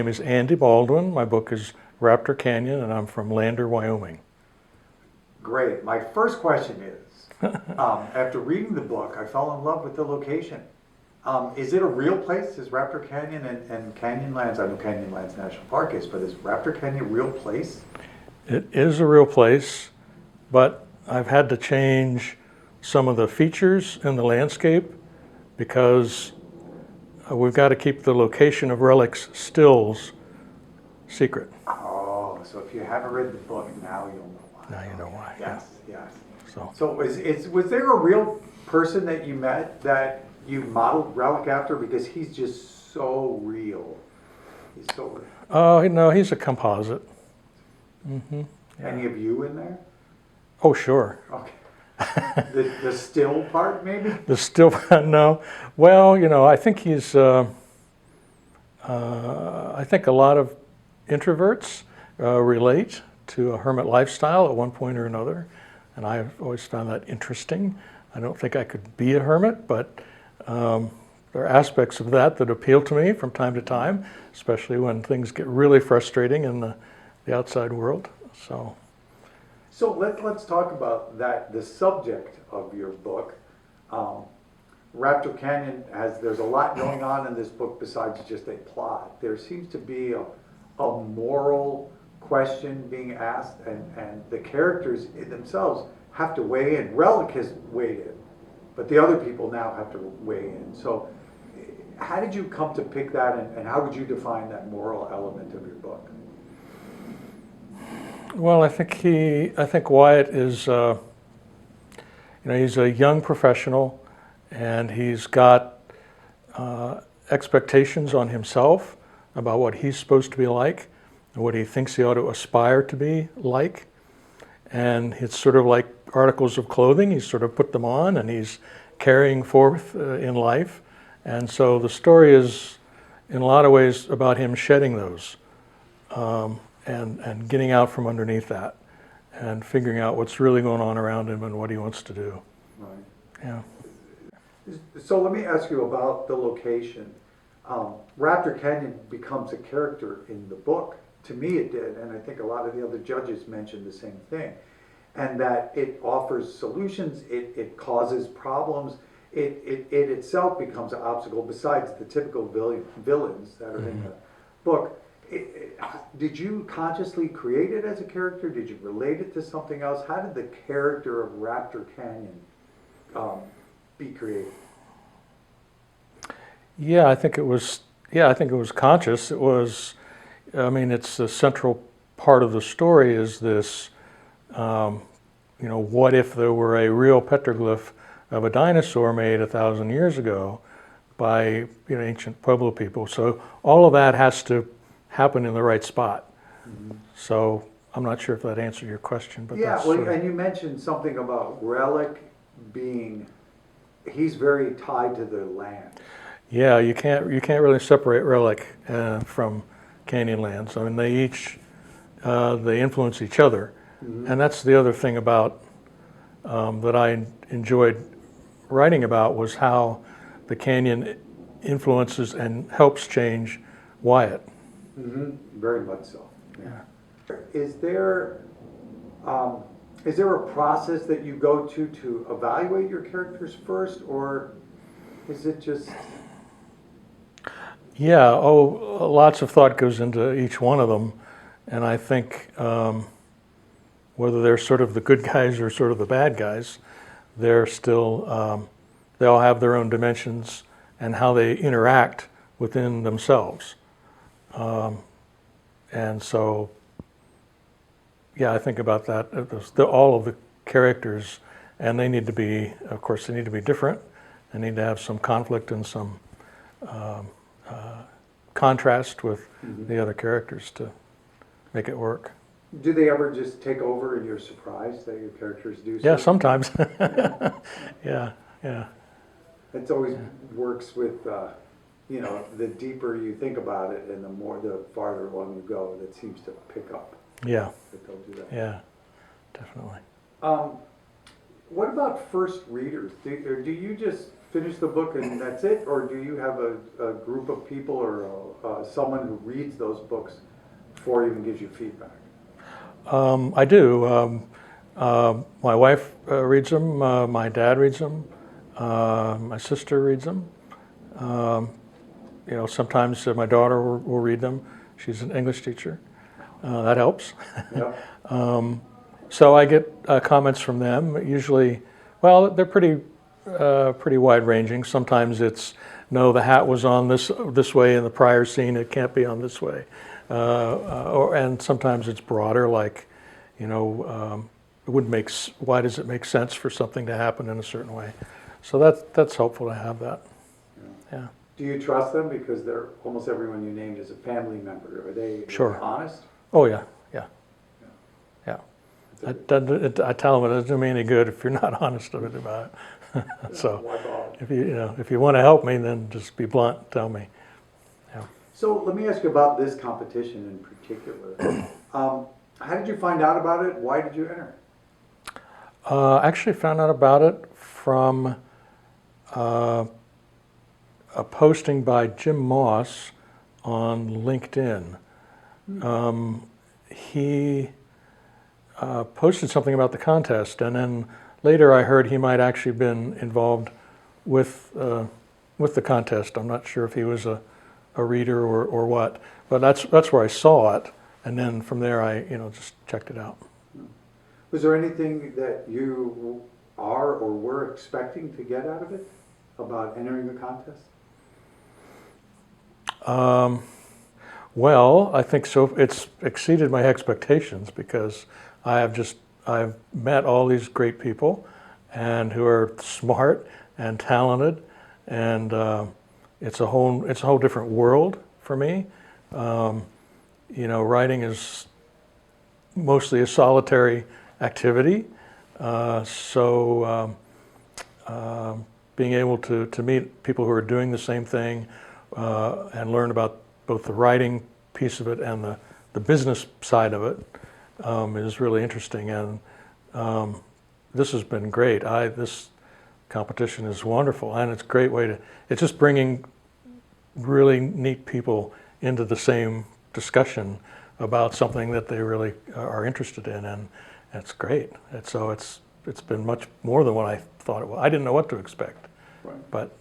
name is Andy Baldwin. My book is Raptor Canyon, and I'm from Lander, Wyoming. Great. My first question is, after reading the book, I fell in love with the location. Is it a real place? Is Raptor Canyon and Canyonlands, I know Canyonlands National Park is, but is Raptor Canyon a real place? It is a real place, but I've had to change some of the features in the landscape because we've got to keep the location of relics stills secret. Oh, so if you haven't read the book, now you'll know why. Now you know why. Yes, yes. So Was there a real person that you met that you modeled Relic after? Because he's just so real. He's so real. oh no, he's a composite. Mm-hmm. Yeah. Any of you in there? Oh sure. Okay. The still part, maybe? The still no. Well, I think he's. I think a lot of introverts relate to a hermit lifestyle at one point or another, and I've always found that interesting. I don't think I could be a hermit, but there are aspects of that appeal to me from time to time, especially when things get really frustrating in the outside world. So let's talk about that. The subject of your book, Raptor Canyon, there's a lot going on in this book besides just a plot. There seems to be a moral question being asked, and the characters themselves have to weigh in. Relic has weighed in, but the other people now have to weigh in. So how did you come to pick that, and how would you define that moral element of your book? Well, I think Wyatt is, he's a young professional, and he's got expectations on himself about what he's supposed to be like and what he thinks he ought to aspire to be like. And it's sort of like articles of clothing. He's sort of put them on, and he's carrying forth in life. And so the story is, in a lot of ways, about him shedding those. And getting out from underneath that and figuring out what's really going on around him and what he wants to do. Right. Yeah. So let me ask you about the location. Raptor Canyon becomes a character in the book. To me it did, and I think a lot of the other judges mentioned the same thing. And that it offers solutions, it causes problems, it itself becomes an obstacle besides the typical villains that are in the book. Did you consciously create it as a character? Did you relate it to something else? How did the character of Raptor Canyon be created? Yeah, I think it was conscious. It was, it's the central part of the story is this, what if there were a real petroglyph of a dinosaur made 1,000 years ago by ancient Pueblo people? So all of that has to happen in the right spot. Mm-hmm. So I'm not sure if that answered your question, but yeah. Well, and you mentioned something about Relic being, he's very tied to the land. Yeah, you can't really separate Relic from Canyonlands. I mean, they each they influence each other, and that's the other thing about that I enjoyed writing about was how the canyon influences and helps change Wyatt. Mm-hmm. Very much so. Yeah. Is there a process that you go to evaluate your characters first, or is it just? Yeah. Oh, lots of thought goes into each one of them, and I think whether they're sort of the good guys or sort of the bad guys, they're still they all have their own dimensions and how they interact within themselves. And so, yeah, I think about that. All of the characters, and they need to be, of course, they need to be different. They need to have some conflict and some contrast with the other characters to make it work. Do they ever just take over and you're surprised that your characters do so? Yeah, sometimes. Yeah. It always works with, the deeper you think about it and the farther along you go, that seems to pick up. Yeah. That they'll do that. Yeah, definitely. What about first readers? Do you just finish the book and that's it? Or do you have a group of people or someone who reads those books before he even gives you feedback? I do. My wife reads them, my dad reads them, my sister reads them. Sometimes my daughter will read them. She's an English teacher. That helps. Yep. So I get comments from them. Usually, well, they're pretty wide ranging. Sometimes it's, no, the hat was on this way in the prior scene. It can't be on this way. And sometimes it's broader, like, it wouldn't why does it make sense for something to happen in a certain way? So that's helpful to have that. Yeah. Do you trust them because they're almost everyone you named is a family member? Are they Sure. honest? Oh yeah. I tell them it doesn't do me any good if you're not honest with it about it. So Why bother? if you want to help me, then just be blunt. Tell me. Yeah. So let me ask you about this competition in particular. How did you find out about it? Why did you enter? I actually found out about it from a posting by Jim Moss on LinkedIn. He posted something about the contest, and then later I heard he might actually been involved with the contest. I'm not sure if he was a reader or what, but that's where I saw it, and then from there I just checked it out. Was there anything that you are or were expecting to get out of it about entering the contest? Well, I think so. It's exceeded my expectations because I've met all these great people, and who are smart and talented, and it's a whole different world for me. Writing is mostly a solitary activity, so being able to meet people who are doing the same thing and learn about both the writing piece of it and the business side of it is really interesting, and this has been great. This competition is wonderful, and it's a great way it's just bringing really neat people into the same discussion about something that they really are interested in, and it's great. It's been much more than what I thought it was. I didn't know what to expect, Right. but.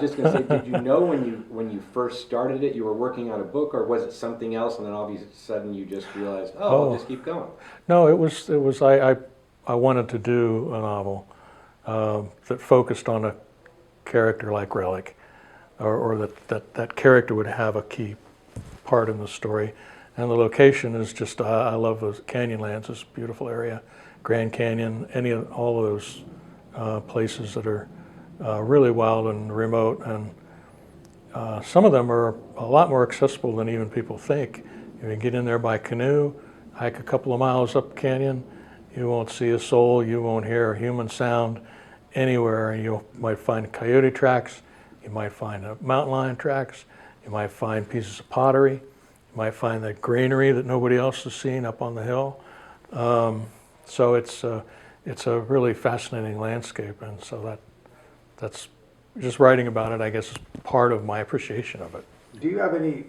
Just gonna say, did you know when you first started it, you were working on a book, or was it something else, and then all of a sudden you just realized, I'll just keep going? No, it was. I wanted to do a novel that focused on a character like Relic, or that character would have a key part in the story, and the location is just. I love those Canyonlands. This beautiful area, Grand Canyon, all of those places that are. Really wild and remote, and some of them are a lot more accessible than even people think. You can get in there by canoe, hike a couple of miles up the canyon. You won't see a soul, you won't hear a human sound anywhere. You might find coyote tracks, you might find mountain lion tracks, you might find pieces of pottery, you might find that granary that nobody else has seen up on the hill. So it's a really fascinating landscape, and so that's just writing about it, I guess, is part of my appreciation of it. Do you have any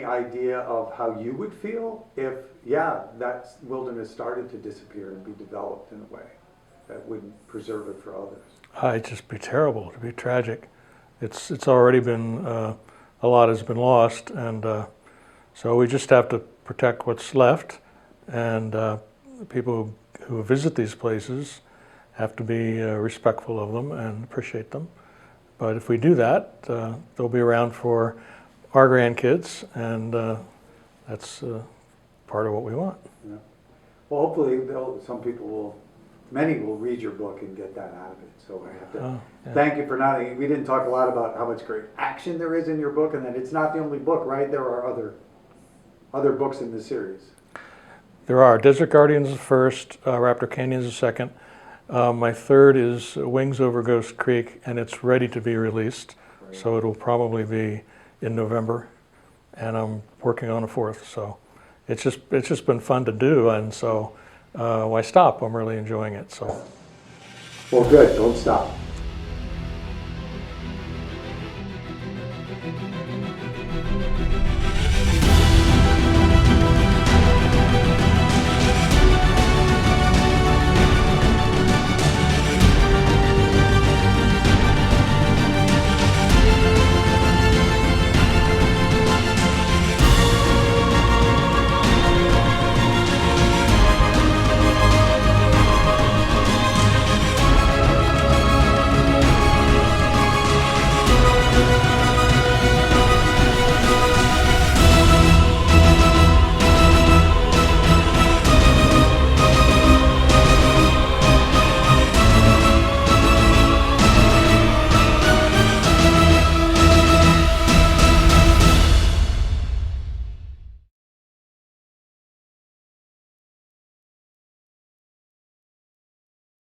idea of how you would feel if, that wilderness started to disappear and be developed in a way that wouldn't preserve it for others? It'd just be terrible. It'd be tragic. It's already been a lot has been lost, and so we just have to protect what's left, and people who visit these places have to be respectful of them and appreciate them. But if we do that, they'll be around for our grandkids, and that's part of what we want. Yeah. Well, hopefully many will read your book and get that out of it. So I have to thank you for nodding. We didn't talk a lot about how much great action there is in your book, and that it's not the only book, right? There are other books in this series. There are. Desert Guardians is the first, Raptor Canyon is the second. My third is Wings Over Ghost Creek, and it's ready to be released, so it'll probably be in November, and I'm working on a fourth. So it's just been fun to do, and so why stop? I'm really enjoying it. So. Well, good. Don't stop.